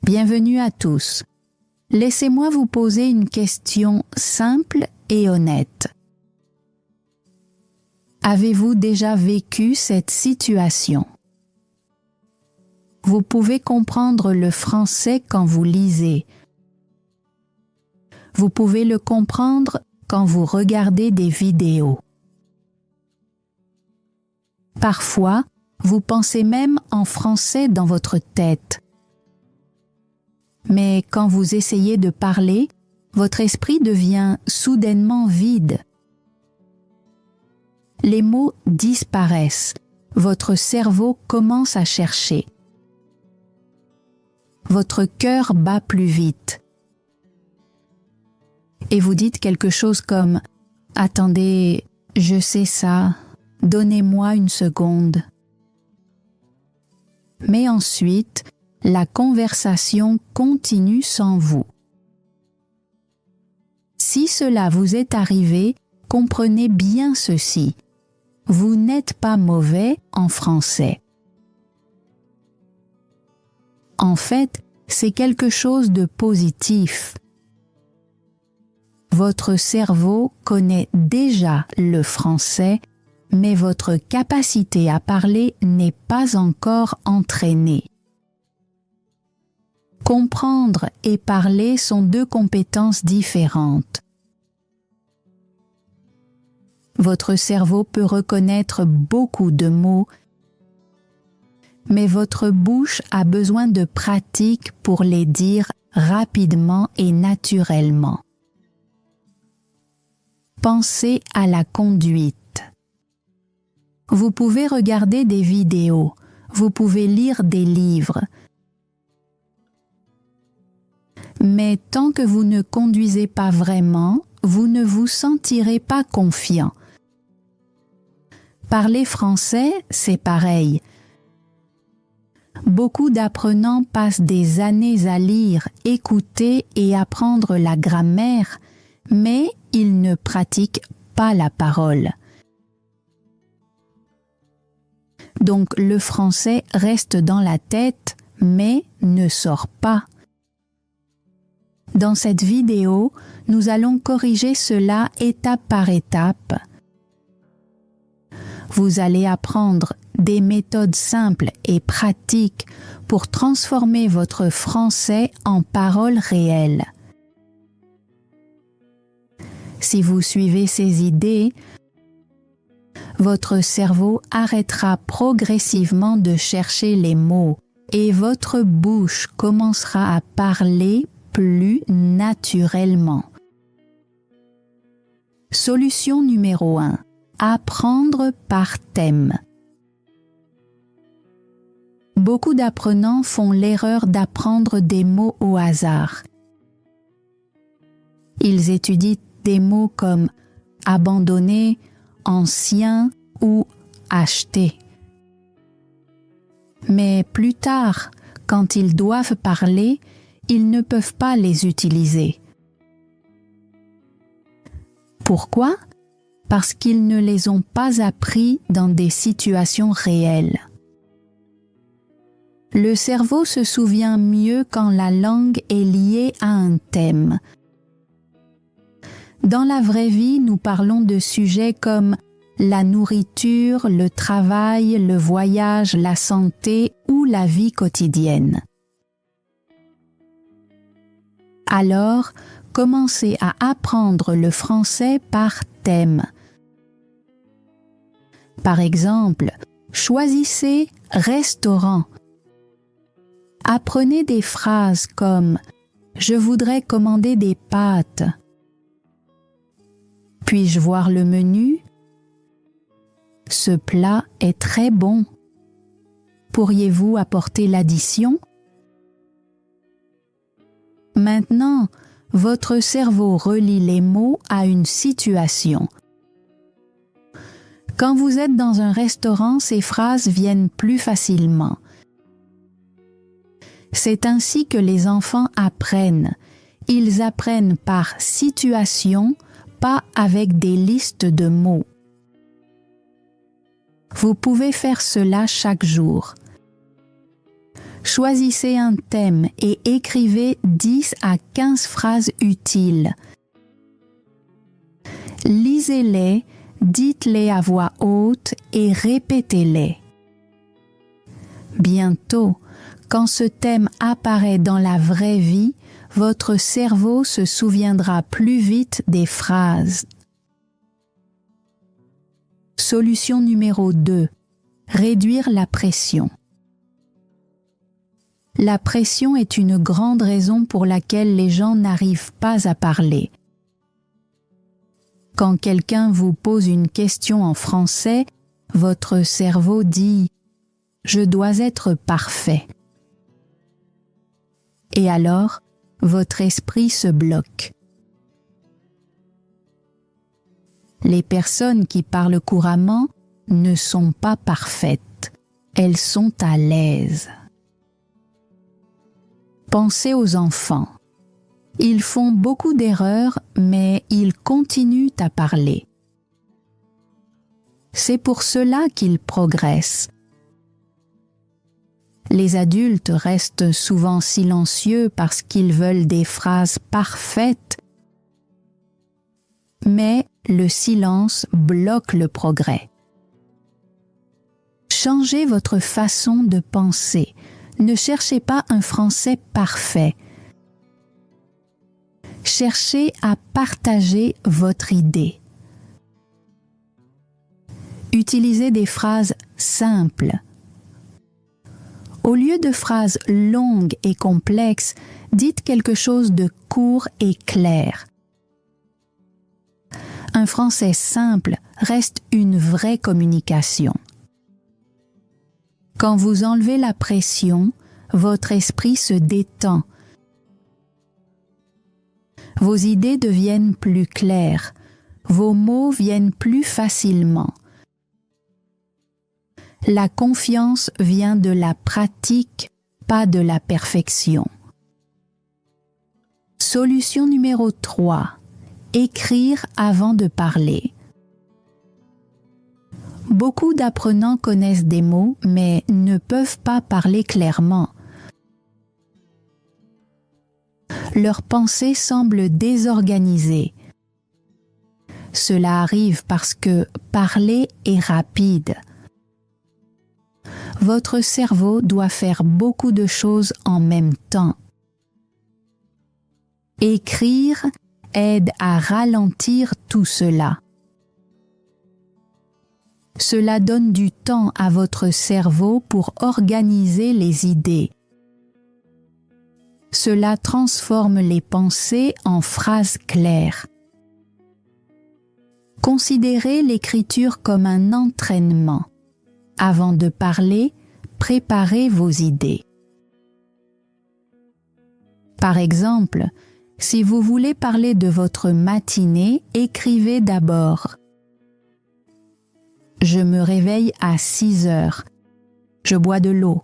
Bienvenue à tous. Laissez-moi vous poser une question simple et honnête. Avez-vous déjà vécu cette situation? Vous pouvez comprendre le français quand vous lisez. Vous pouvez le comprendre quand vous regardez des vidéos. Parfois, vous pensez même en français dans votre tête. Mais quand vous essayez de parler, votre esprit devient soudainement vide. Les mots disparaissent, votre cerveau commence à chercher. Votre cœur bat plus vite. Et vous dites quelque chose comme « Attendez, je sais ça, donnez-moi une seconde ». Mais ensuite, la conversation continue sans vous. Si cela vous est arrivé, comprenez bien ceci. Vous n'êtes pas mauvais en français. En fait, c'est quelque chose de positif. Votre cerveau connaît déjà le français, mais votre capacité à parler n'est pas encore entraînée. Comprendre et parler sont deux compétences différentes. Votre cerveau peut reconnaître beaucoup de mots, mais votre bouche a besoin de pratique pour les dire rapidement et naturellement. Pensez à la conduite. Vous pouvez regarder des vidéos, vous pouvez lire des livres, mais tant que vous ne conduisez pas vraiment, vous ne vous sentirez pas confiant. Parler français, c'est pareil. Beaucoup d'apprenants passent des années à lire, écouter et apprendre la grammaire, mais ils ne pratiquent pas la parole. Donc le français reste dans la tête, mais ne sort pas. Dans cette vidéo, nous allons corriger cela étape par étape. Vous allez apprendre des méthodes simples et pratiques pour transformer votre français en paroles réelles. Si vous suivez ces idées, votre cerveau arrêtera progressivement de chercher les mots et votre bouche commencera à parler plus naturellement. Solution numéro 1. Apprendre par thème. Beaucoup d'apprenants font l'erreur d'apprendre des mots au hasard. Ils étudient des mots comme abandonner, ancien ou acheter. Mais plus tard, quand ils doivent parler, ils ne peuvent pas les utiliser. Pourquoi? Parce qu'ils ne les ont pas appris dans des situations réelles. Le cerveau se souvient mieux quand la langue est liée à un thème. Dans la vraie vie, nous parlons de sujets comme la nourriture, le travail, le voyage, la santé ou la vie quotidienne. Alors, commencez à apprendre le français par thème. Par exemple, choisissez « restaurant ». Apprenez des phrases comme « Je voudrais commander des pâtes ». Puis-je voir le menu? Ce plat est très bon. Pourriez-vous apporter l'addition? Maintenant, votre cerveau relie les mots à une situation. Quand vous êtes dans un restaurant, ces phrases viennent plus facilement. C'est ainsi que les enfants apprennent. Ils apprennent par situation, pas avec des listes de mots. Vous pouvez faire cela chaque jour. Choisissez un thème et écrivez 10 à 15 phrases utiles. Lisez-les, dites-les à voix haute et répétez-les. Bientôt, quand ce thème apparaît dans la vraie vie, votre cerveau se souviendra plus vite des phrases. Solution numéro 2. Réduire la pression. La pression est une grande raison pour laquelle les gens n'arrivent pas à parler. Quand quelqu'un vous pose une question en français, votre cerveau dit « Je dois être parfait ». Et alors, votre esprit se bloque. Les personnes qui parlent couramment ne sont pas parfaites, elles sont à l'aise. Pensez aux enfants. Ils font beaucoup d'erreurs, mais ils continuent à parler. C'est pour cela qu'ils progressent. Les adultes restent souvent silencieux parce qu'ils veulent des phrases parfaites, mais le silence bloque le progrès. Changez votre façon de penser. Ne cherchez pas un français parfait. Cherchez à partager votre idée. Utilisez des phrases simples. Au lieu de phrases longues et complexes, dites quelque chose de court et clair. Un français simple reste une vraie communication. Quand vous enlevez la pression, votre esprit se détend. Vos idées deviennent plus claires, vos mots viennent plus facilement. La confiance vient de la pratique, pas de la perfection. Solution numéro 3. Écrire avant de parler. Beaucoup d'apprenants connaissent des mots, mais ne peuvent pas parler clairement. Leurs pensées semblent désorganisées. Cela arrive parce que parler est rapide. Votre cerveau doit faire beaucoup de choses en même temps. Écrire aide à ralentir tout cela. Cela donne du temps à votre cerveau pour organiser les idées. Cela transforme les pensées en phrases claires. Considérez l'écriture comme un entraînement. Avant de parler, préparez vos idées. Par exemple, si vous voulez parler de votre matinée, écrivez d'abord « Je me réveille à 6 heures. Je bois de l'eau. »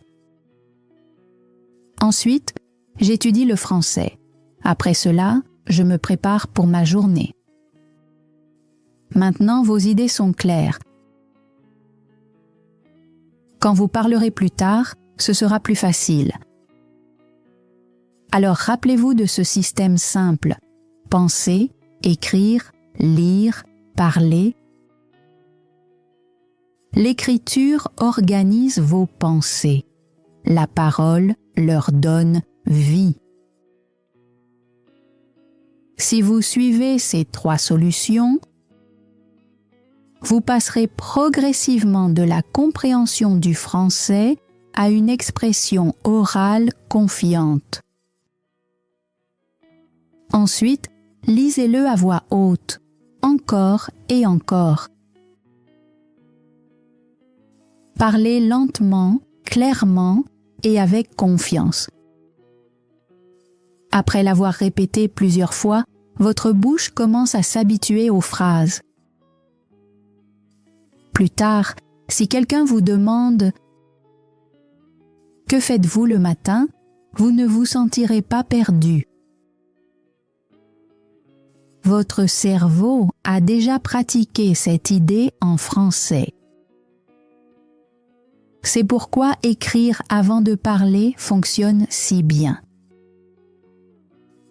Ensuite, j'étudie le français. Après cela, je me prépare pour ma journée. Maintenant, vos idées sont claires. Quand vous parlerez plus tard, ce sera plus facile. Alors rappelez-vous de ce système simple. Penser, écrire, lire, parler. L'écriture organise vos pensées. La parole leur donne vie. Si vous suivez ces 3 solutions, vous passerez progressivement de la compréhension du français à une expression orale confiante. Ensuite, lisez-le à voix haute, encore et encore. Parlez lentement, clairement et avec confiance. Après l'avoir répété plusieurs fois, votre bouche commence à s'habituer aux phrases. Plus tard, si quelqu'un vous demande « Que faites-vous le matin ?», vous ne vous sentirez pas perdu. Votre cerveau a déjà pratiqué cette idée en français. C'est pourquoi écrire avant de parler fonctionne si bien.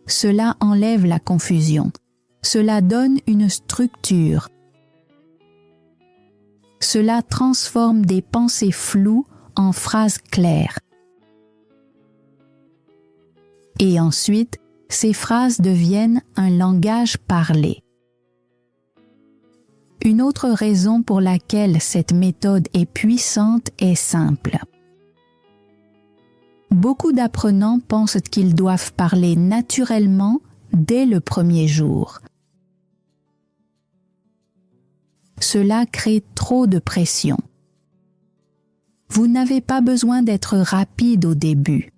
Cela enlève la confusion. Cela donne une structure. Cela transforme des pensées floues en phrases claires. Et ensuite, ces phrases deviennent un langage parlé. Une autre raison pour laquelle cette méthode est puissante est simple. Beaucoup d'apprenants pensent qu'ils doivent parler naturellement dès le premier jour. Cela crée trop de pression. Vous n'avez pas besoin d'être rapide au début.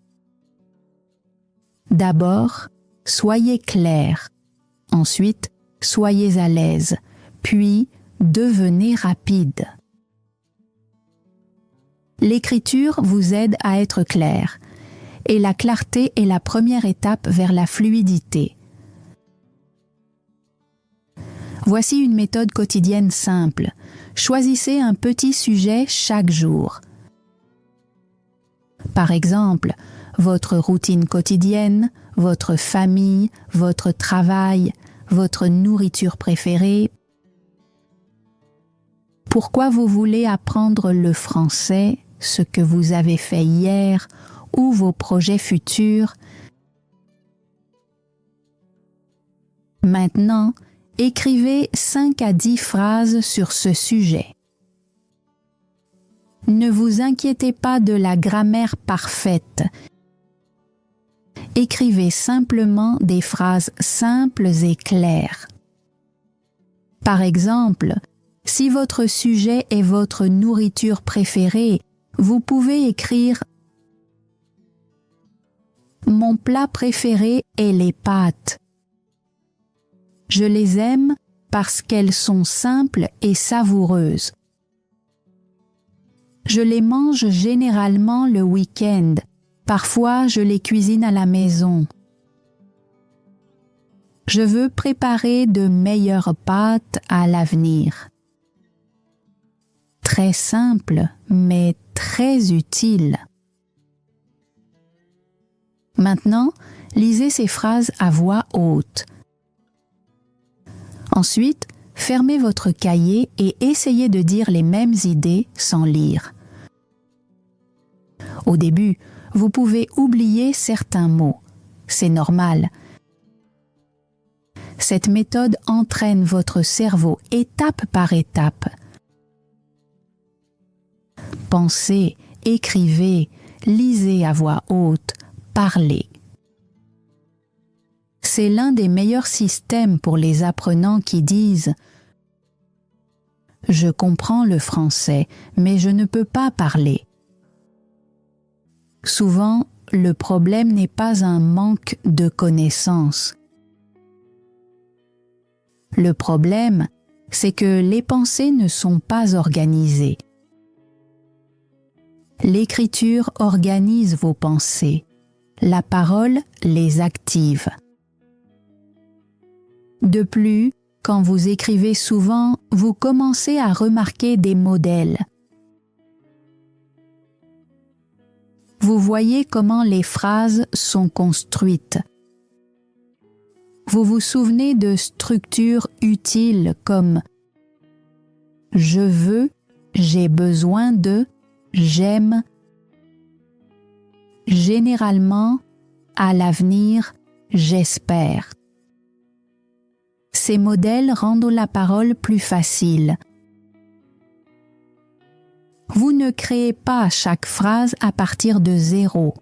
D'abord, soyez clair. Ensuite, soyez à l'aise. Puis, devenez rapide. L'écriture vous aide à être clair, et la clarté est la première étape vers la fluidité. Voici une méthode quotidienne simple. Choisissez un petit sujet chaque jour. Par exemple, votre routine quotidienne, votre famille, votre travail, votre nourriture préférée. Pourquoi vous voulez apprendre le français, ce que vous avez fait hier ou vos projets futurs. Maintenant, écrivez 5 à 10 phrases sur ce sujet. Ne vous inquiétez pas de la grammaire parfaite. Écrivez simplement des phrases simples et claires. Par exemple, si votre sujet est votre nourriture préférée, vous pouvez écrire « Mon plat préféré est les pâtes. Je les aime parce qu'elles sont simples et savoureuses. Je les mange généralement le week-end. Parfois, je les cuisine à la maison. Je veux préparer de meilleures pâtes à l'avenir. » Très simple, mais très utile. Maintenant, lisez ces phrases à voix haute. Ensuite, fermez votre cahier et essayez de dire les mêmes idées sans lire. Au début, vous pouvez oublier certains mots. C'est normal. Cette méthode entraîne votre cerveau étape par étape. Pensez, écrivez, lisez à voix haute, parlez. C'est l'un des meilleurs systèmes pour les apprenants qui disent « Je comprends le français, mais je ne peux pas parler ». Souvent, le problème n'est pas un manque de connaissances. Le problème, c'est que les pensées ne sont pas organisées. L'écriture organise vos pensées. La parole les active. De plus, quand vous écrivez souvent, vous commencez à remarquer des modèles. Vous voyez comment les phrases sont construites. Vous vous souvenez de structures utiles comme « je veux »,« j'ai besoin de »,« j'aime »,« généralement »,« à l'avenir »,« j'espère ». Ces modèles rendent la parole plus facile. Vous ne créez pas chaque phrase à partir de zéro.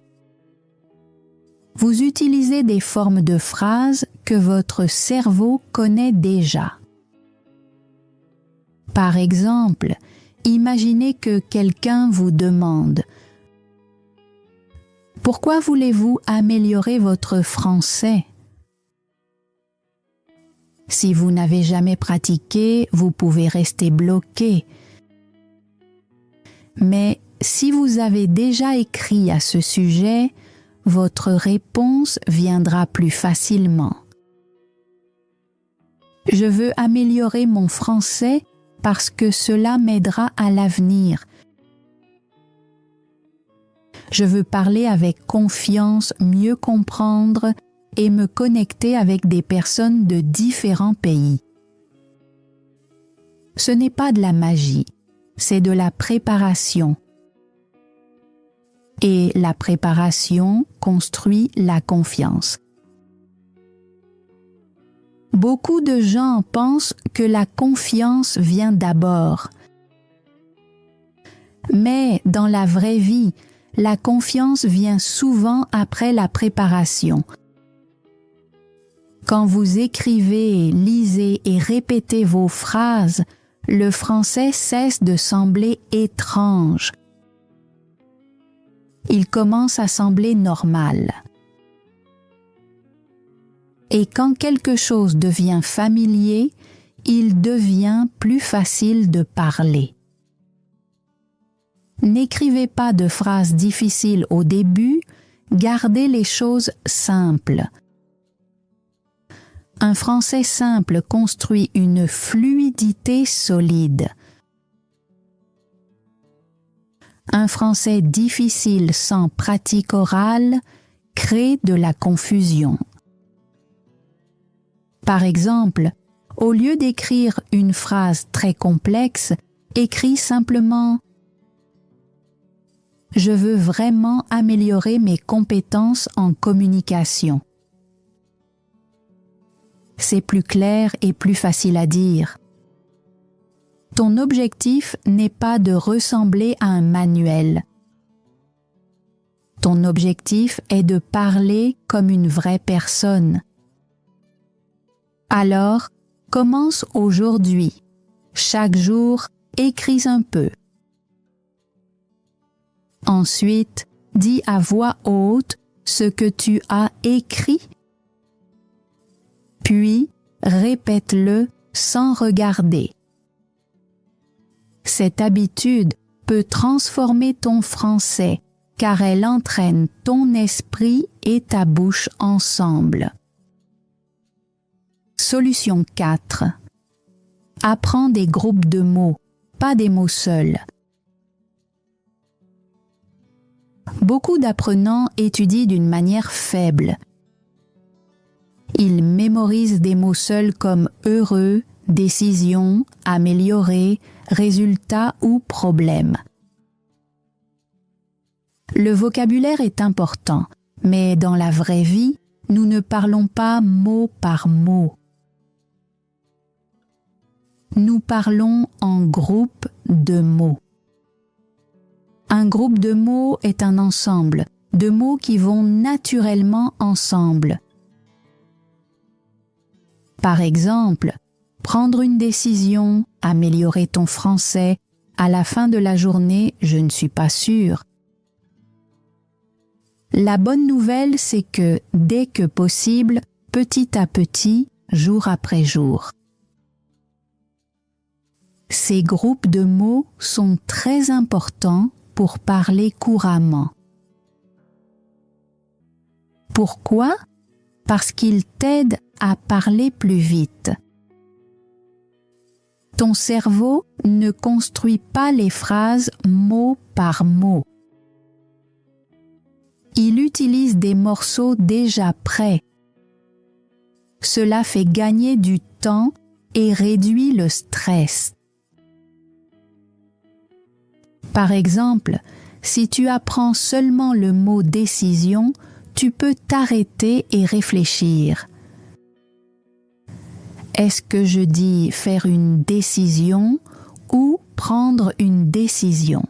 Vous utilisez des formes de phrases que votre cerveau connaît déjà. Par exemple, imaginez que quelqu'un vous demande « Pourquoi voulez-vous améliorer votre français ?» Si vous n'avez jamais pratiqué, vous pouvez rester bloqué. Mais si vous avez déjà écrit à ce sujet, votre réponse viendra plus facilement. Je veux améliorer mon français parce que cela m'aidera à l'avenir. Je veux parler avec confiance, mieux comprendre et me connecter avec des personnes de différents pays. Ce n'est pas de la magie, c'est de la préparation. Et la préparation construit la confiance. Beaucoup de gens pensent que la confiance vient d'abord. Mais dans la vraie vie, la confiance vient souvent après la préparation. Quand vous écrivez, lisez et répétez vos phrases, le français cesse de sembler étrange. Il commence à sembler normal. Et quand quelque chose devient familier, il devient plus facile de parler. N'écrivez pas de phrases difficiles au début, gardez les choses simples. Un français simple construit une fluidité solide. Un français difficile sans pratique orale crée de la confusion. Par exemple, au lieu d'écrire une phrase très complexe, écris simplement « Je veux vraiment améliorer mes compétences en communication ». C'est plus clair et plus facile à dire. Ton objectif n'est pas de ressembler à un manuel. Ton objectif est de parler comme une vraie personne. Alors, commence aujourd'hui. Chaque jour, écris un peu. Ensuite, dis à voix haute ce que tu as écrit. Puis, répète-le sans regarder. Cette habitude peut transformer ton français car elle entraîne ton esprit et ta bouche ensemble. Solution 4. Apprends des groupes de mots, pas des mots seuls. Beaucoup d'apprenants étudient d'une manière faible. Ils mémorisent des mots seuls comme heureux, décision, améliorer, résultat ou problème. Le vocabulaire est important, mais dans la vraie vie, nous ne parlons pas mot par mot. Nous parlons en groupe de mots. Un groupe de mots est un ensemble de mots qui vont naturellement ensemble. Par exemple, prendre une décision, améliorer ton français, à la fin de la journée, je ne suis pas sûre. La bonne nouvelle, c'est que dès que possible, petit à petit, jour après jour. Ces groupes de mots sont très importants pour parler couramment. Pourquoi? Parce qu'ils t'aident à parler plus vite. Ton cerveau ne construit pas les phrases mot par mot. Il utilise des morceaux déjà prêts. Cela fait gagner du temps et réduit le stress. Par exemple, si tu apprends seulement le mot décision, tu peux t'arrêter et réfléchir. Est-ce que je dis faire une décision ou prendre une décision?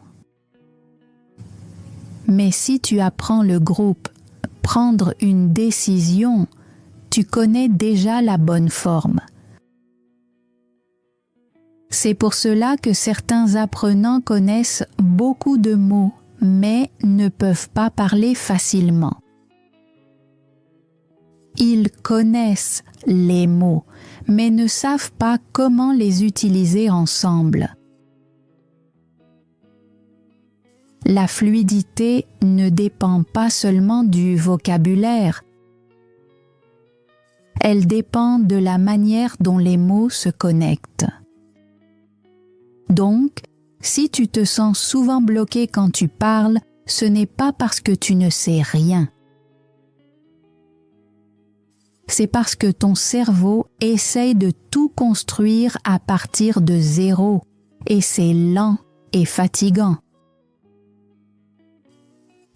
Mais si tu apprends le groupe prendre une décision, tu connais déjà la bonne forme. C'est pour cela que certains apprenants connaissent beaucoup de mots, mais ne peuvent pas parler facilement. Ils connaissent les mots, mais ne savent pas comment les utiliser ensemble. La fluidité ne dépend pas seulement du vocabulaire. Elle dépend de la manière dont les mots se connectent. Donc, si tu te sens souvent bloqué quand tu parles, ce n'est pas parce que tu ne sais rien. C'est parce que ton cerveau essaye de tout construire à partir de zéro, et c'est lent et fatigant.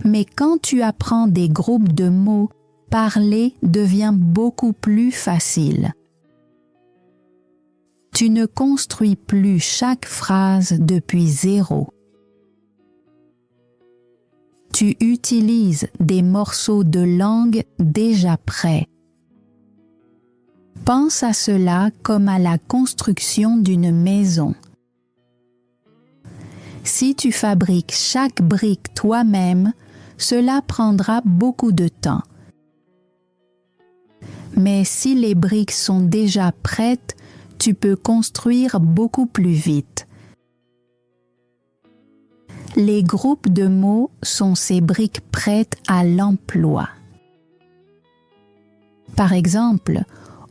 Mais quand tu apprends des groupes de mots, parler devient beaucoup plus facile. Tu ne construis plus chaque phrase depuis zéro. Tu utilises des morceaux de langue déjà prêts. Pense à cela comme à la construction d'une maison. Si tu fabriques chaque brique toi-même, cela prendra beaucoup de temps. Mais si les briques sont déjà prêtes, tu peux construire beaucoup plus vite. Les groupes de mots sont ces briques prêtes à l'emploi. Par exemple,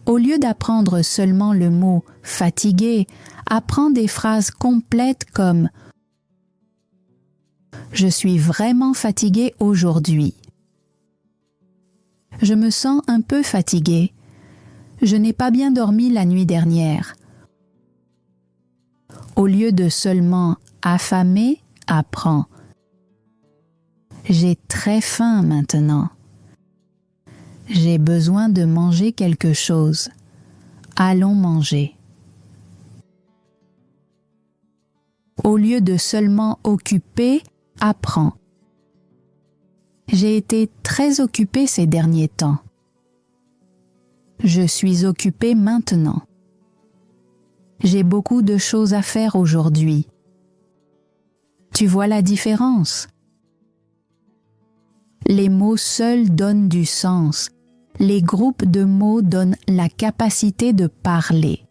au lieu d'apprendre seulement le mot « fatigué », apprends des phrases complètes comme « Je suis vraiment fatigué aujourd'hui ». « Je me sens un peu fatigué ». « Je n'ai pas bien dormi la nuit dernière ». Au lieu de seulement « affamé », apprends « J'ai très faim maintenant ». J'ai besoin de manger quelque chose. Allons manger. Au lieu de seulement occuper, apprends. J'ai été très occupé ces derniers temps. Je suis occupé maintenant. J'ai beaucoup de choses à faire aujourd'hui. Tu vois la différence? Les mots seuls donnent du sens. Les groupes de mots donnent la capacité de parler.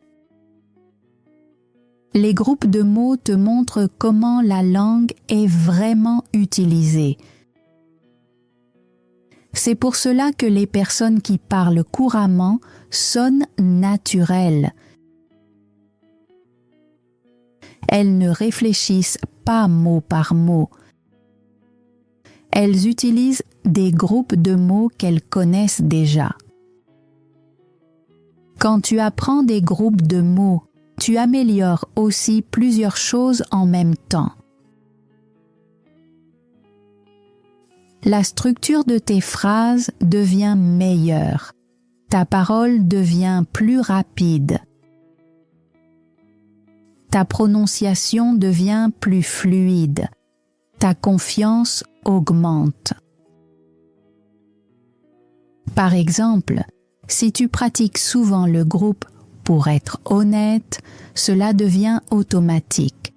Les groupes de mots te montrent comment la langue est vraiment utilisée. C'est pour cela que les personnes qui parlent couramment sonnent naturelles. Elles ne réfléchissent pas mot par mot. Elles utilisent des groupes de mots qu'elles connaissent déjà. Quand tu apprends des groupes de mots, tu améliores aussi plusieurs choses en même temps. La structure de tes phrases devient meilleure. Ta parole devient plus rapide. Ta prononciation devient plus fluide. Ta confiance augmente. Par exemple, si tu pratiques souvent le groupe « pour être honnête », cela devient automatique.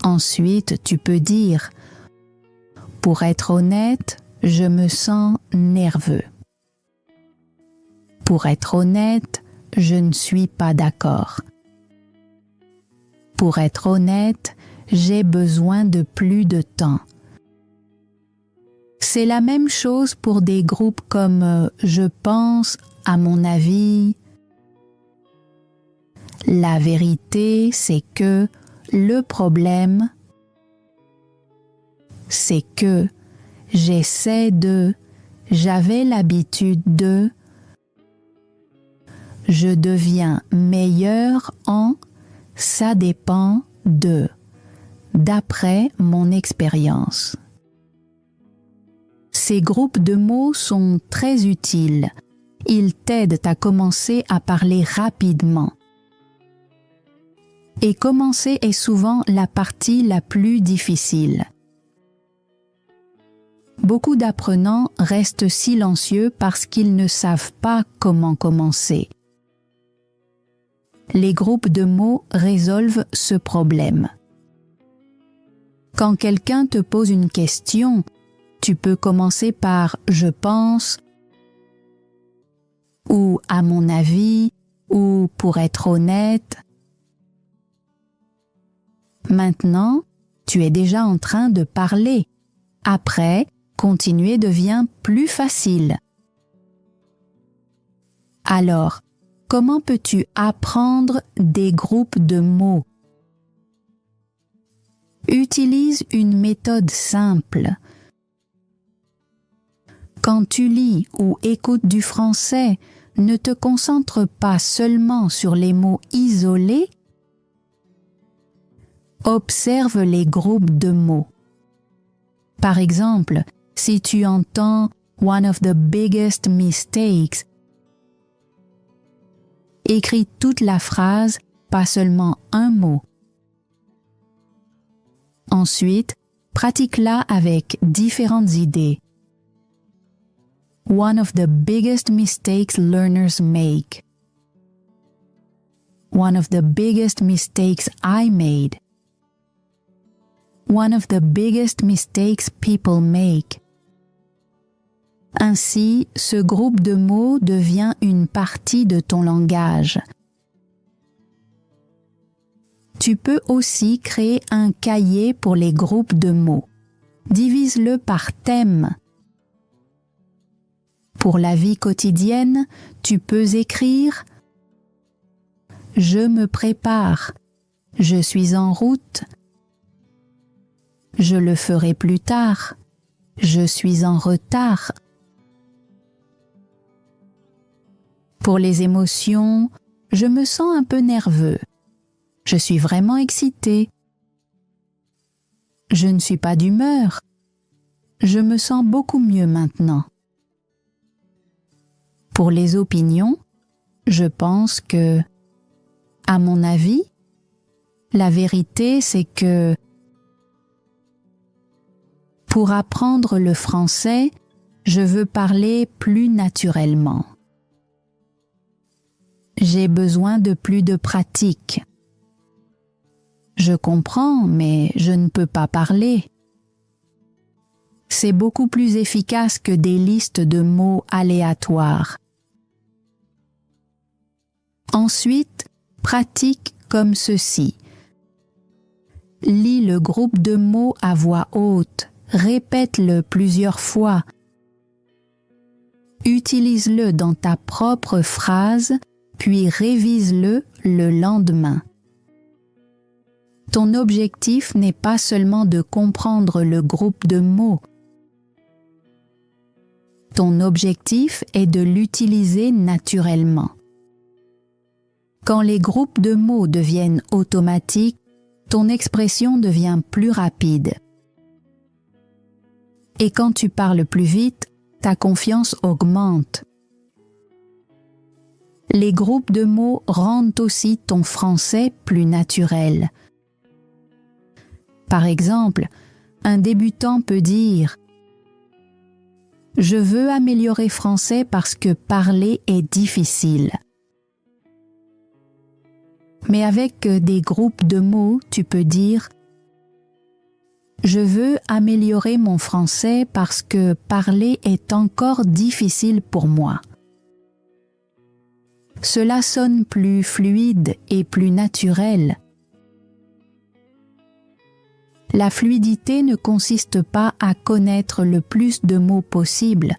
Ensuite, tu peux dire « pour être honnête, je me sens nerveux ». Pour être honnête, je ne suis pas d'accord. Pour être honnête, j'ai besoin de plus de temps. C'est la même chose pour des groupes comme « je pense »,« à mon avis ». La vérité, c'est que le problème, c'est que j'essaie de, j'avais l'habitude de, je deviens meilleur en, ça dépend de, d'après mon expérience. Ces groupes de mots sont très utiles. Ils t'aident à commencer à parler rapidement. Et commencer est souvent la partie la plus difficile. Beaucoup d'apprenants restent silencieux parce qu'ils ne savent pas comment commencer. Les groupes de mots résolvent ce problème. Quand quelqu'un te pose une question, tu peux commencer par « je pense » ou « à mon avis » ou « pour être honnête ». Maintenant, tu es déjà en train de parler. Après, continuer devient plus facile. Alors, comment peux-tu apprendre des groupes de mots? Utilise une méthode simple. Quand tu lis ou écoutes du français, ne te concentre pas seulement sur les mots isolés. Observe les groupes de mots. Par exemple, si tu entends « one of the biggest mistakes », écris toute la phrase, pas seulement un mot. Ensuite, pratique-la avec différentes idées. One of the biggest mistakes learners make. One of the biggest mistakes I made. One of the biggest mistakes people make. Ainsi, ce groupe de mots devient une partie de ton langage. Tu peux aussi créer un cahier pour les groupes de mots. Divise-le par thème. Pour la vie quotidienne, tu peux écrire « Je me prépare »,« Je suis en route »,« Je le ferai plus tard »,« Je suis en retard ». Pour les émotions, je me sens un peu nerveux. Je suis vraiment excité. Je ne suis pas d'humeur. Je me sens beaucoup mieux maintenant. Pour les opinions, je pense que, à mon avis, la vérité c'est que pour apprendre le français, je veux parler plus naturellement. J'ai besoin de plus de pratique. Je comprends, mais je ne peux pas parler. C'est beaucoup plus efficace que des listes de mots aléatoires. Ensuite, pratique comme ceci. Lis le groupe de mots à voix haute, répète-le plusieurs fois. Utilise-le dans ta propre phrase, puis révise-le le lendemain. Ton objectif n'est pas seulement de comprendre le groupe de mots. Ton objectif est de l'utiliser naturellement. Quand les groupes de mots deviennent automatiques, ton expression devient plus rapide. Et quand tu parles plus vite, ta confiance augmente. Les groupes de mots rendent aussi ton français plus naturel. Par exemple, un débutant peut dire « Je veux améliorer français parce que parler est difficile ». Mais avec des groupes de mots, tu peux dire « Je veux améliorer mon français parce que parler est encore difficile pour moi ». Cela sonne plus fluide et plus naturel. La fluidité ne consiste pas à connaître le plus de mots possible.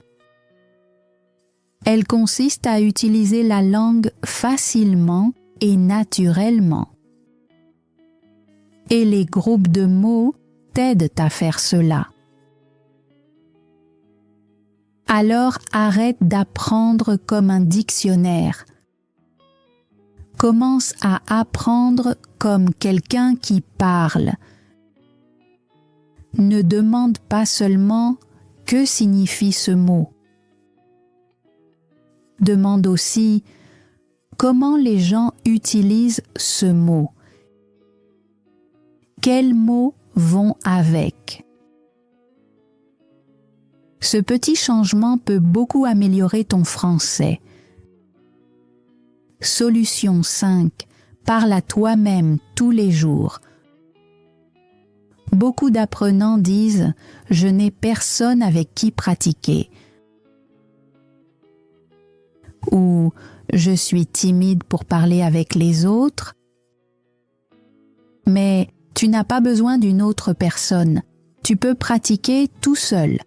Elle consiste à utiliser la langue facilement et naturellement. Et les groupes de mots t'aident à faire cela. Alors arrête d'apprendre comme un dictionnaire. Commence à apprendre comme quelqu'un qui parle. Ne demande pas seulement « que signifie ce mot ?» Demande aussi « comment les gens utilisent ce mot ?» Quels mots vont avec? Ce petit changement peut beaucoup améliorer ton français. Solution 5. Parle à toi-même tous les jours. Beaucoup d'apprenants disent « Je n'ai personne avec qui pratiquer » ou « Je suis timide pour parler avec les autres ». Mais tu n'as pas besoin d'une autre personne. Tu peux pratiquer tout seul.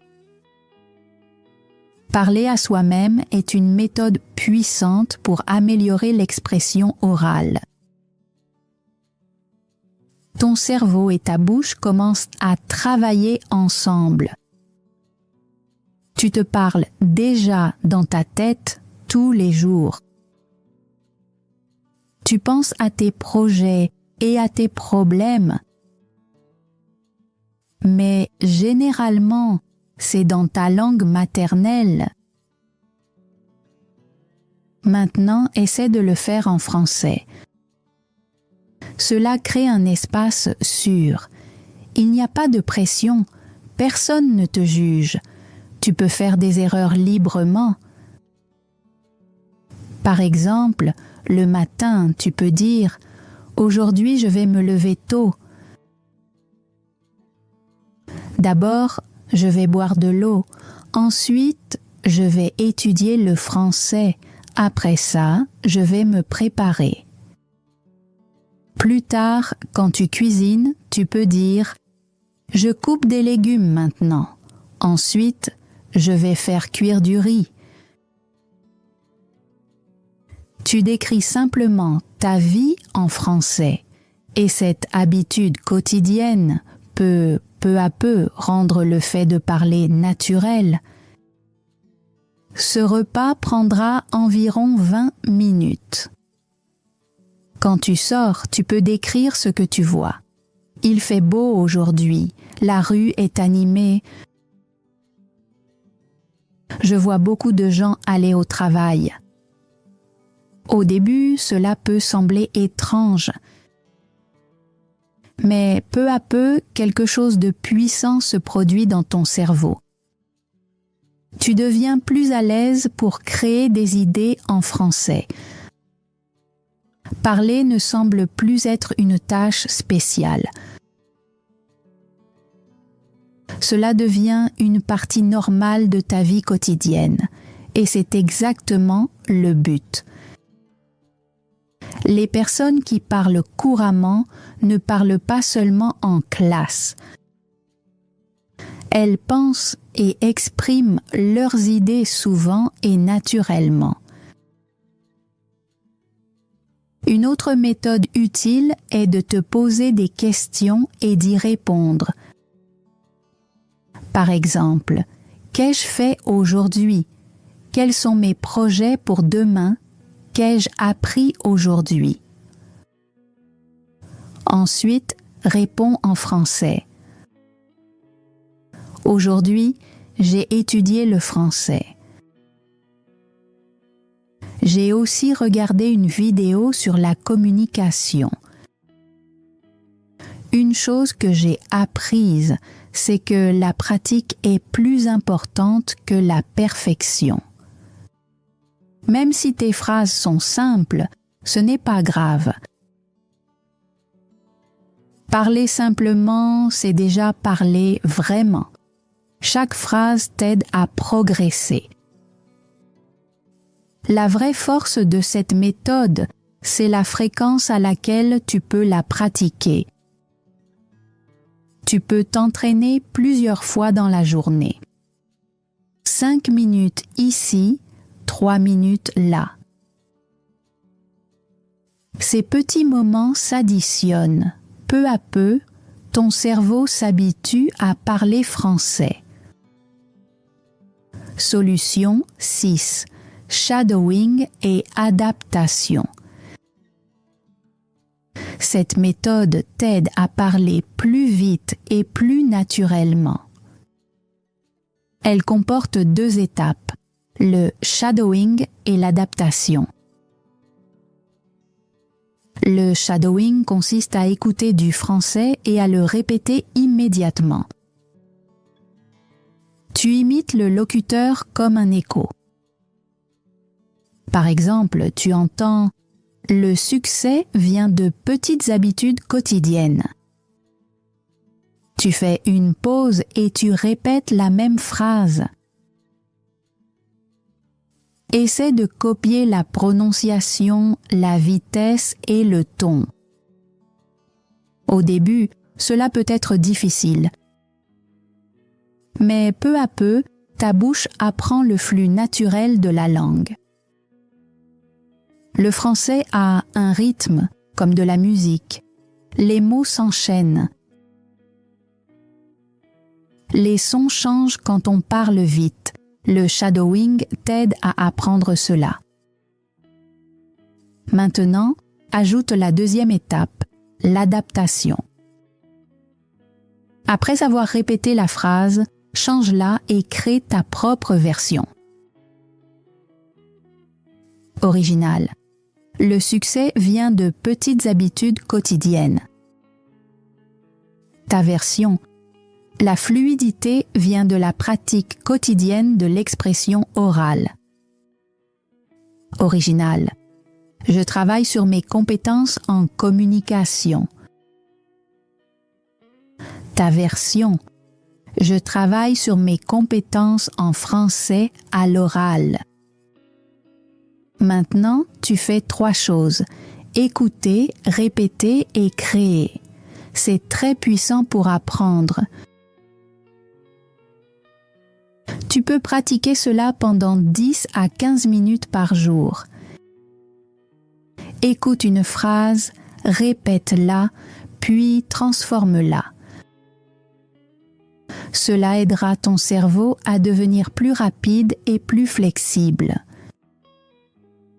Parler à soi-même est une méthode puissante pour améliorer l'expression orale. ton cerveau et ta bouche commencent à travailler ensemble. Tu te parles déjà dans ta tête tous les jours. Tu penses à tes projets et à tes problèmes. Mais généralement, c'est dans ta langue maternelle. Maintenant, essaie de le faire en français. Cela crée un espace sûr. Il n'y a pas de pression. Personne ne te juge. Tu peux faire des erreurs librement. Par exemple, le matin, tu peux dire « Aujourd'hui, je vais me lever tôt. D'abord, je vais boire de l'eau. Ensuite, je vais étudier le français. Après ça, je vais me préparer. » Plus tard, quand tu cuisines, tu peux dire « Je coupe des légumes maintenant. Ensuite, je vais faire cuire du riz. » Tu décris simplement ta vie en français et cette habitude quotidienne peut peu à peu rendre le fait de parler naturel. Ce repas prendra environ 20 minutes. Quand tu sors, tu peux décrire ce que tu vois. Il fait beau aujourd'hui, la rue est animée. Je vois beaucoup de gens aller au travail. Au début, cela peut sembler étrange. Mais peu à peu, quelque chose de puissant se produit dans ton cerveau. Tu deviens plus à l'aise pour créer des idées en français. Parler ne semble plus être une tâche spéciale. Cela devient une partie normale de ta vie quotidienne, et c'est exactement le but. Les personnes qui parlent couramment ne parlent pas seulement en classe. Elles pensent et expriment leurs idées souvent et naturellement. Une autre méthode utile est de te poser des questions et d'y répondre. Par exemple, qu'ai-je fait aujourd'hui? Quels sont mes projets pour demain? Qu'ai-je appris aujourd'hui? Ensuite, réponds en français. Aujourd'hui, j'ai étudié le français. J'ai aussi regardé une vidéo sur la communication. Une chose que j'ai apprise, c'est que la pratique est plus importante que la perfection. Même si tes phrases sont simples, ce n'est pas grave. Parler simplement, c'est déjà parler vraiment. Chaque phrase t'aide à progresser. La vraie force de cette méthode, c'est la fréquence à laquelle tu peux la pratiquer. Tu peux t'entraîner plusieurs fois dans la journée. 5 minutes ici, 3 minutes là. Ces petits moments s'additionnent. Peu à peu, ton cerveau s'habitue à parler français. Solution 6. Shadowing et adaptation. Cette méthode t'aide à parler plus vite et plus naturellement. Elle comporte 2 étapes, le shadowing et l'adaptation. Le shadowing consiste à écouter du français et à le répéter immédiatement. Tu imites le locuteur comme un écho. Par exemple, tu entends « Le succès vient de petites habitudes quotidiennes ». Tu fais une pause et tu répètes la même phrase. Essaie de copier la prononciation, la vitesse et le ton. Au début, cela peut être difficile. Mais peu à peu, ta bouche apprend le flux naturel de la langue. Le français a un rythme, comme de la musique. Les mots s'enchaînent. Les sons changent quand on parle vite. Le shadowing t'aide à apprendre cela. Maintenant, ajoute la deuxième étape, l'adaptation. Après avoir répété la phrase, change-la et crée ta propre version. Original. Le succès vient de petites habitudes quotidiennes. Ta version. La fluidité vient de la pratique quotidienne de l'expression orale. Original. Je travaille sur mes compétences en communication. Ta version. Je travaille sur mes compétences en français à l'oral. Maintenant, tu fais 3 choses. Écouter, répéter et créer. C'est très puissant pour apprendre. Tu peux pratiquer cela pendant 10 à 15 minutes par jour. Écoute une phrase, répète-la, puis transforme-la. Cela aidera ton cerveau à devenir plus rapide et plus flexible.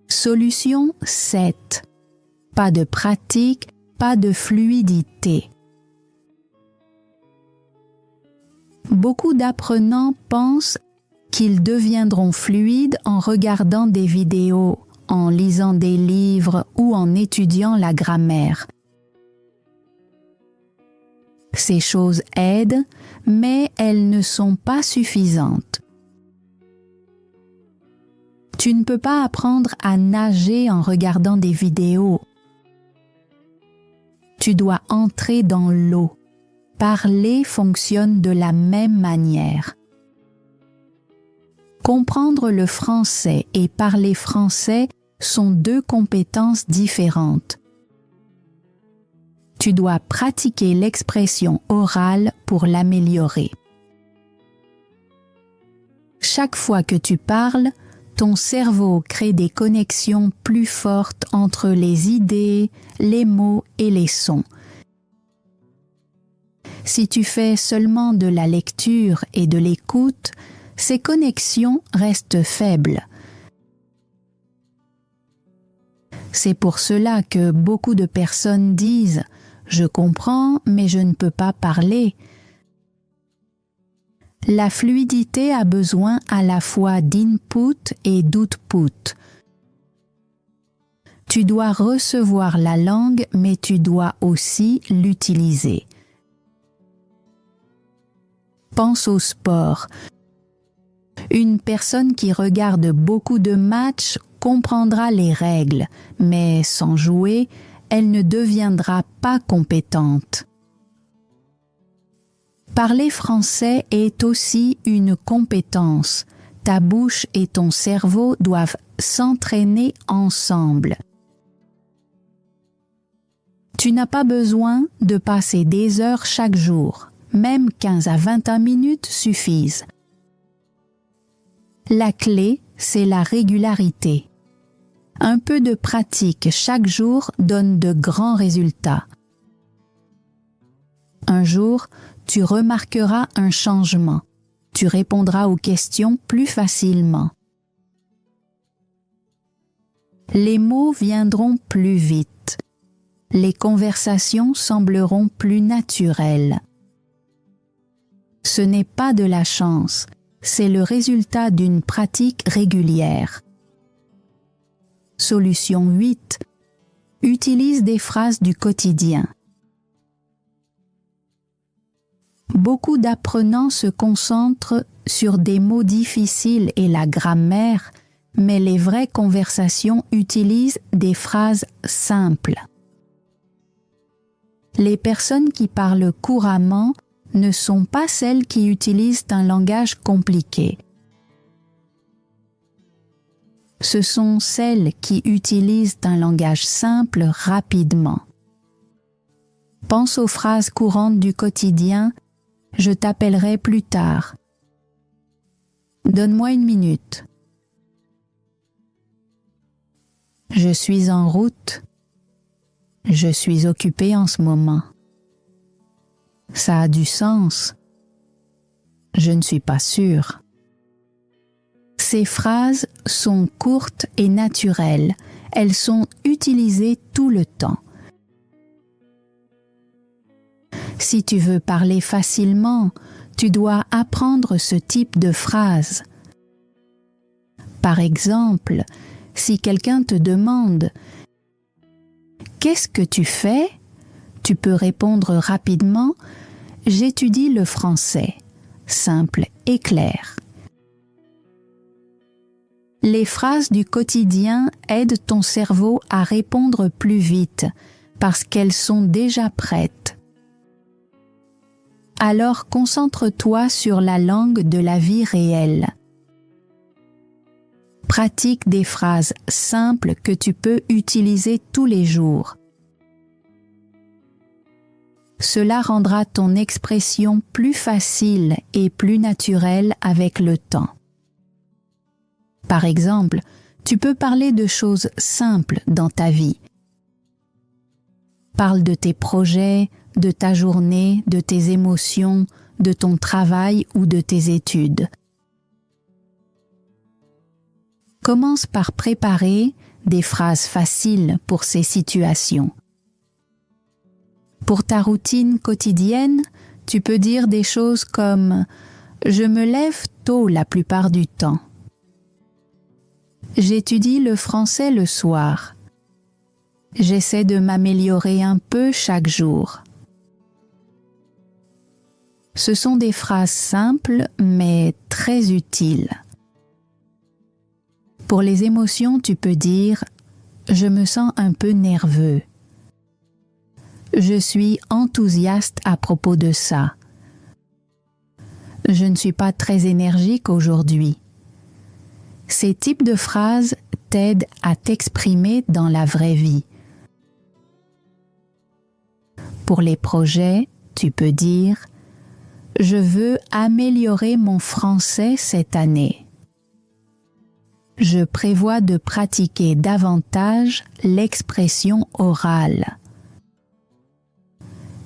Solution 7. Pas de pratique, pas de fluidité. Beaucoup d'apprenants pensent qu'ils deviendront fluides en regardant des vidéos, en lisant des livres ou en étudiant la grammaire. Ces choses aident, mais elles ne sont pas suffisantes. Tu ne peux pas apprendre à nager en regardant des vidéos. Tu dois entrer dans l'eau. Parler fonctionne de la même manière. Comprendre le français et parler français sont 2 compétences différentes. Tu dois pratiquer l'expression orale pour l'améliorer. Chaque fois que tu parles, ton cerveau crée des connexions plus fortes entre les idées, les mots et les sons. Si tu fais seulement de la lecture et de l'écoute, ces connexions restent faibles. C'est pour cela que beaucoup de personnes disent « Je comprends, mais je ne peux pas parler ». La fluidité a besoin à la fois d'input et d'output. Tu dois recevoir la langue, mais tu dois aussi l'utiliser. Pense au sport. Une personne qui regarde beaucoup de matchs comprendra les règles, mais sans jouer, elle ne deviendra pas compétente. Parler français est aussi une compétence. Ta bouche et ton cerveau doivent s'entraîner ensemble. Tu n'as pas besoin de passer des heures chaque jour. Même 15 à 21 minutes suffisent. La clé, c'est la régularité. Un peu de pratique chaque jour donne de grands résultats. Un jour, tu remarqueras un changement. Tu répondras aux questions plus facilement. Les mots viendront plus vite. Les conversations sembleront plus naturelles. Ce n'est pas de la chance, c'est le résultat d'une pratique régulière. Solution 8. Utilise des phrases du quotidien. Beaucoup d'apprenants se concentrent sur des mots difficiles et la grammaire, mais les vraies conversations utilisent des phrases simples. Les personnes qui parlent couramment ne sont pas celles qui utilisent un langage compliqué. Ce sont celles qui utilisent un langage simple rapidement. Pense aux phrases courantes du quotidien « Je t'appellerai plus tard ». Donne-moi une minute. Je suis en route. Je suis occupé en ce moment. Ça a du sens. Je ne suis pas sûr. Ces phrases sont courtes et naturelles. Elles sont utilisées tout le temps. Si tu veux parler facilement, tu dois apprendre ce type de phrase. Par exemple, si quelqu'un te demande « Qu'est-ce que tu fais ?», tu peux répondre rapidement « J'étudie le français », simple et clair. Les phrases du quotidien aident ton cerveau à répondre plus vite parce qu'elles sont déjà prêtes. Alors concentre-toi sur la langue de la vie réelle. Pratique des phrases simples que tu peux utiliser tous les jours. Cela rendra ton expression plus facile et plus naturelle avec le temps. Par exemple, tu peux parler de choses simples dans ta vie. Parle de tes projets, de ta journée, de tes émotions, de ton travail ou de tes études. Commence par préparer des phrases faciles pour ces situations. Pour ta routine quotidienne, tu peux dire des choses comme « Je me lève tôt la plupart du temps ». J'étudie le français le soir. J'essaie de m'améliorer un peu chaque jour. Ce sont des phrases simples mais très utiles. Pour les émotions, tu peux dire « Je me sens un peu nerveux ». Je suis enthousiaste à propos de ça. Je ne suis pas très énergique aujourd'hui. Ces types de phrases t'aident à t'exprimer dans la vraie vie. Pour les projets, tu peux dire « Je veux améliorer mon français cette année ». Je prévois de pratiquer davantage l'expression orale.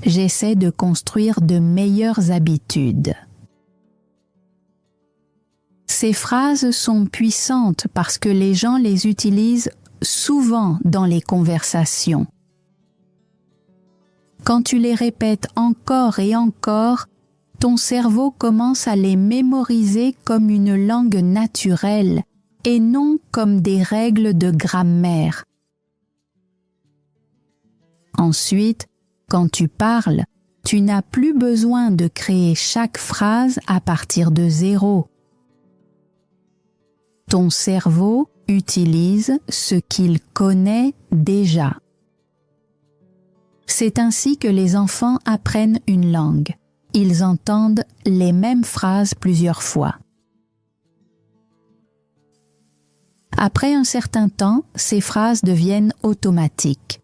J'essaie de construire de meilleures habitudes. Ces phrases sont puissantes parce que les gens les utilisent souvent dans les conversations. Quand tu les répètes encore et encore, ton cerveau commence à les mémoriser comme une langue naturelle et non comme des règles de grammaire. Ensuite, quand tu parles, tu n'as plus besoin de créer chaque phrase à partir de zéro. Ton cerveau utilise ce qu'il connaît déjà. C'est ainsi que les enfants apprennent une langue. Ils entendent les mêmes phrases plusieurs fois. Après un certain temps, ces phrases deviennent automatiques.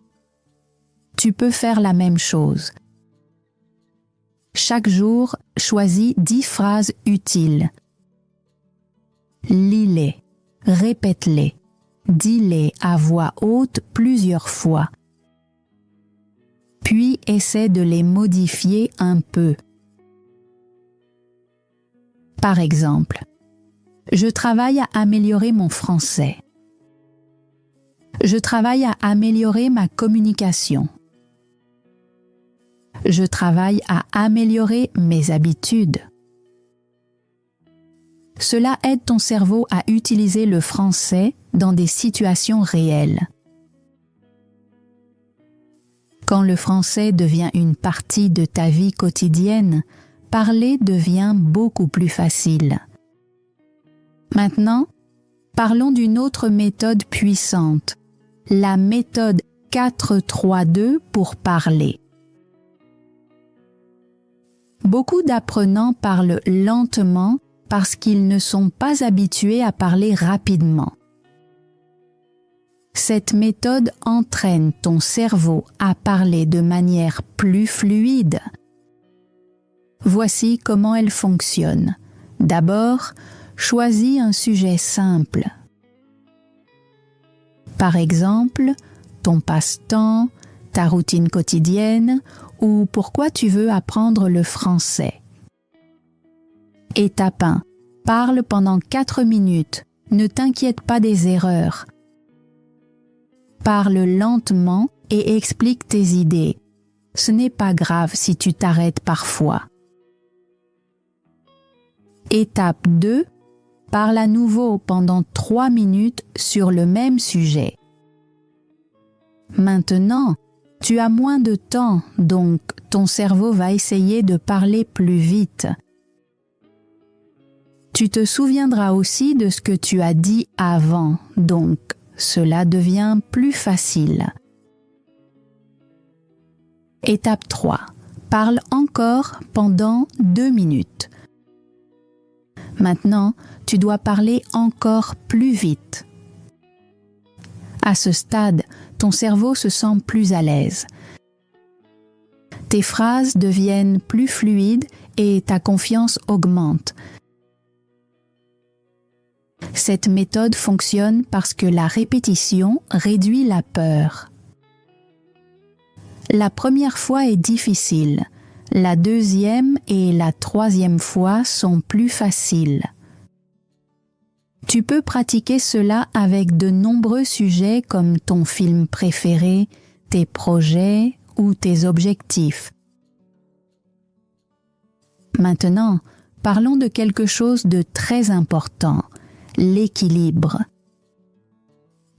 Tu peux faire la même chose. Chaque jour, choisis 10 phrases utiles. Lis-les, répète-les, dis-les à voix haute plusieurs fois. Puis essaie de les modifier un peu. Par exemple, je travaille à améliorer mon français. Je travaille à améliorer ma communication. Je travaille à améliorer mes habitudes. Cela aide ton cerveau à utiliser le français dans des situations réelles. Quand le français devient une partie de ta vie quotidienne, parler devient beaucoup plus facile. Maintenant, parlons d'une autre méthode puissante, la méthode 4-3-2 pour parler. Beaucoup d'apprenants parlent lentement parce qu'ils ne sont pas habitués à parler rapidement. Cette méthode entraîne ton cerveau à parler de manière plus fluide. Voici comment elle fonctionne. D'abord, choisis un sujet simple. Par exemple, ton passe-temps, ta routine quotidienne ou pourquoi tu veux apprendre le français. Étape 1. Parle pendant 4 minutes. Ne t'inquiète pas des erreurs. Parle lentement et explique tes idées. Ce n'est pas grave si tu t'arrêtes parfois. Étape 2. Parle à nouveau pendant 3 minutes sur le même sujet. Maintenant, tu as moins de temps, donc ton cerveau va essayer de parler plus vite. Tu te souviendras aussi de ce que tu as dit avant, donc cela devient plus facile. Étape 3. Parle encore pendant 2 minutes. Maintenant, tu dois parler encore plus vite. À ce stade, ton cerveau se sent plus à l'aise. Tes phrases deviennent plus fluides et ta confiance augmente. Cette méthode fonctionne parce que la répétition réduit la peur. La première fois est difficile. La deuxième et la troisième fois sont plus faciles. Tu peux pratiquer cela avec de nombreux sujets comme ton film préféré, tes projets ou tes objectifs. Maintenant, parlons de quelque chose de très important, l'équilibre.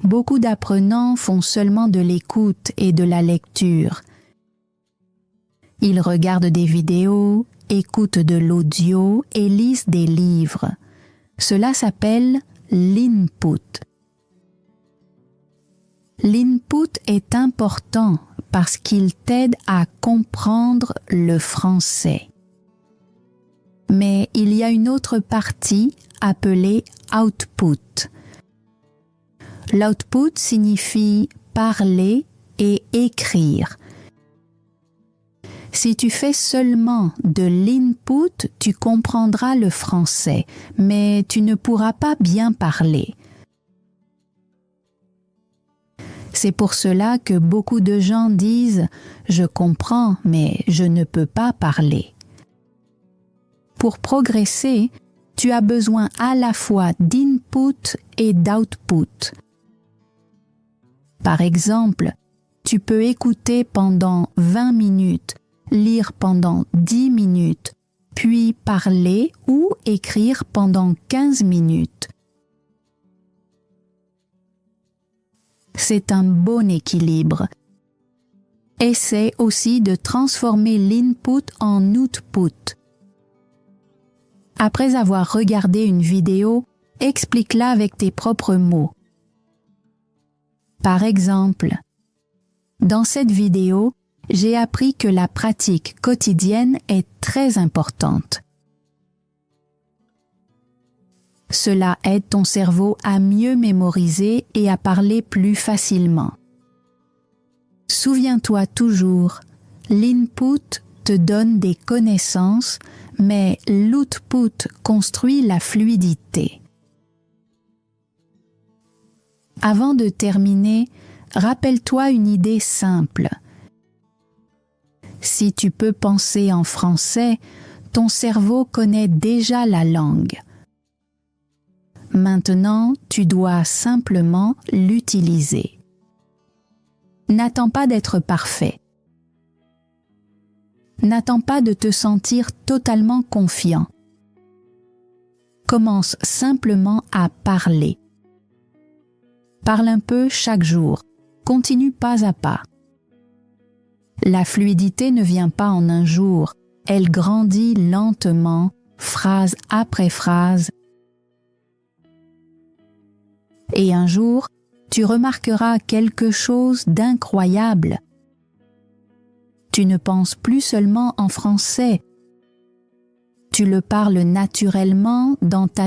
Beaucoup d'apprenants font seulement de l'écoute et de la lecture. Ils regardent des vidéos, écoutent de l'audio et lisent des livres. Cela s'appelle l'input. L'input est important parce qu'il t'aide à comprendre le français. Mais il y a une autre partie appelée output. L'output signifie parler et écrire. Si tu fais seulement de l'input, tu comprendras le français, mais tu ne pourras pas bien parler. C'est pour cela que beaucoup de gens disent « Je comprends, mais je ne peux pas parler ». Pour progresser, tu as besoin à la fois d'input et d'output. Par exemple, tu peux écouter pendant 20 minutes, lire pendant 10 minutes, puis parler ou écrire pendant 15 minutes. C'est un bon équilibre. Essaie aussi de transformer l'input en output. Après avoir regardé une vidéo, explique-la avec tes propres mots. Par exemple, dans cette vidéo, j'ai appris que la pratique quotidienne est très importante. Cela aide ton cerveau à mieux mémoriser et à parler plus facilement. Souviens-toi toujours, l'input te donne des connaissances, mais l'output construit la fluidité. Avant de terminer, rappelle-toi une idée simple. Si tu peux penser en français, ton cerveau connaît déjà la langue. Maintenant, tu dois simplement l'utiliser. N'attends pas d'être parfait. N'attends pas de te sentir totalement confiant. Commence simplement à parler. Parle un peu chaque jour. Continue pas à pas. La fluidité ne vient pas en un jour. Elle grandit lentement, phrase après phrase. Et un jour, tu remarqueras quelque chose d'incroyable. Tu ne penses plus seulement en français. Tu le parles naturellement dans ta